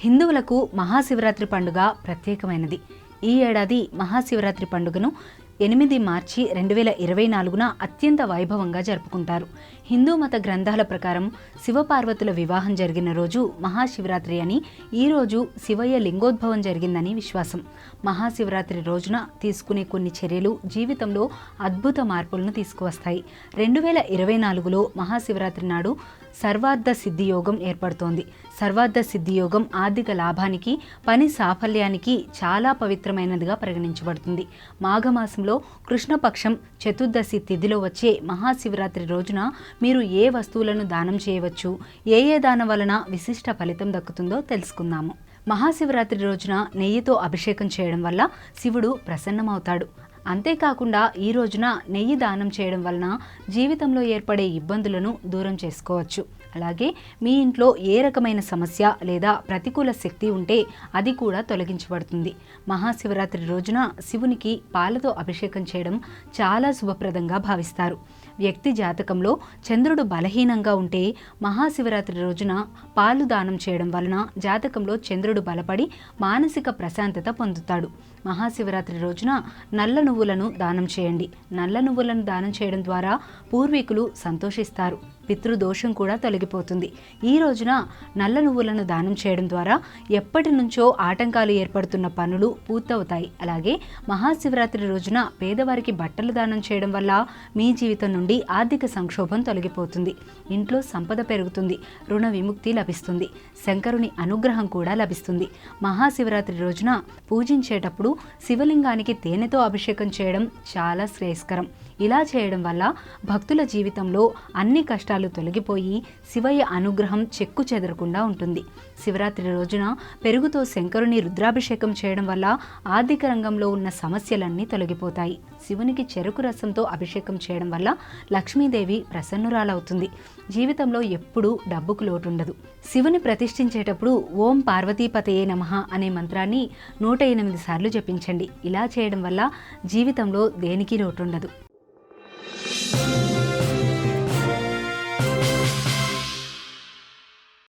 హిందువులకు మహాశివరాత్రి పండుగ ప్రత్యేకమైనది. ఈ ఏడాది మహాశివరాత్రి పండుగను 8 మార్చి 2024న అత్యంత వైభవంగా జరుపుకుంటారు. హిందూ మత గ్రంథాల ప్రకారం శివపార్వతుల వివాహం జరిగిన రోజు మహాశివరాత్రి అని, ఈ రోజు శివయ్య లింగోద్భవం జరిగిందని విశ్వాసం. మహాశివరాత్రి రోజున తీసుకునే కొన్ని చర్యలు జీవితంలో అద్భుత మార్పులను తీసుకువస్తాయి. 2024లో మహాశివరాత్రి నాడు సర్వార్థ సిద్ధి యోగం ఏర్పడుతోంది. సర్వార్థ సిద్ధి యోగం ఆర్థిక లాభానికి, పని సాఫల్యానికి చాలా పవిత్రమైనదిగా పరిగణించబడుతుంది. మాఘమాసంలో కృష్ణపక్షం చతుర్దశి తిథిలో వచ్చే మహాశివరాత్రి రోజున మీరు ఏ వస్తువులను దానం చేయవచ్చు, ఏ దానం వలన విశిష్ట ఫలితం దక్కుతుందో తెలుసుకుందాము. మహాశివరాత్రి రోజున నెయ్యితో అభిషేకం చేయడం వల్ల శివుడు ప్రసన్నమవుతాడు. అంతేకాకుండా ఈ రోజున నెయ్యి దానం చేయడం వలన జీవితంలో ఏర్పడే ఇబ్బందులను దూరం చేసుకోవచ్చు. అలాగే మీ ఇంట్లో ఏ రకమైన సమస్య లేదా ప్రతికూల శక్తి ఉంటే అది కూడా తొలగించబడుతుంది. మహాశివరాత్రి రోజున శివునికి పాలతో అభిషేకం చేయడం చాలా శుభప్రదంగా భావిస్తారు. వ్యక్తి జాతకంలో చంద్రుడు బలహీనంగా ఉంటే మహాశివరాత్రి రోజున పాలు దానం చేయడం వలన జాతకంలో చంద్రుడు బలపడి మానసిక ప్రశాంతత పొందుతాడు. మహాశివరాత్రి రోజున నల్ల నువ్వులను దానం చేయండి. నల్ల నువ్వులను దానం చేయడం ద్వారా పూర్వీకులు సంతోషిస్తారు. పితృదోషం కూడా తొలగిపోతుంది. ఈ రోజున నల్ల నువ్వులను దానం చేయడం ద్వారా ఎప్పటి నుంచో ఆటంకాలు ఏర్పడుతున్న పనులు పూర్తవుతాయి. అలాగే మహాశివరాత్రి రోజున పేదవారికి బట్టలు దానం చేయడం వల్ల మీ జీవితం నుండి ఆర్థిక సంక్షోభం తొలగిపోతుంది. ఇంట్లో సంపద పెరుగుతుంది. రుణ విముక్తి లభిస్తుంది. శంకరుని అనుగ్రహం కూడా లభిస్తుంది. మహాశివరాత్రి రోజున పూజించేటప్పుడు శివలింగానికి తేనెతో అభిషేకం చేయడం చాలా శ్రేయస్కరం. ఇలా చేయడం వల్ల భక్తుల జీవితంలో అన్ని కష్టాలు తొలగిపోయి శివయ్య అనుగ్రహం చెక్కు చెదరకుండా ఉంటుంది. శివరాత్రి రోజున పెరుగుతో శంకరుని రుద్రాభిషేకం చేయడం వల్ల ఆర్థిక రంగంలో ఉన్న సమస్యలన్నీ తొలగిపోతాయి. శివునికి చెరుకు రసంతో అభిషేకం చేయడం వల్ల లక్ష్మీదేవి ప్రసన్నురాలవుతుంది. జీవితంలో ఎప్పుడూ డబ్బుకు లోటుండదు. శివుని ప్రతిష్ఠించేటప్పుడు ఓం పార్వతీపతయే నమః అనే మంత్రాన్ని 108 సార్లు జపించండి. ఇలా చేయడం వల్ల జీవితంలో దేనికి లోటుండదు.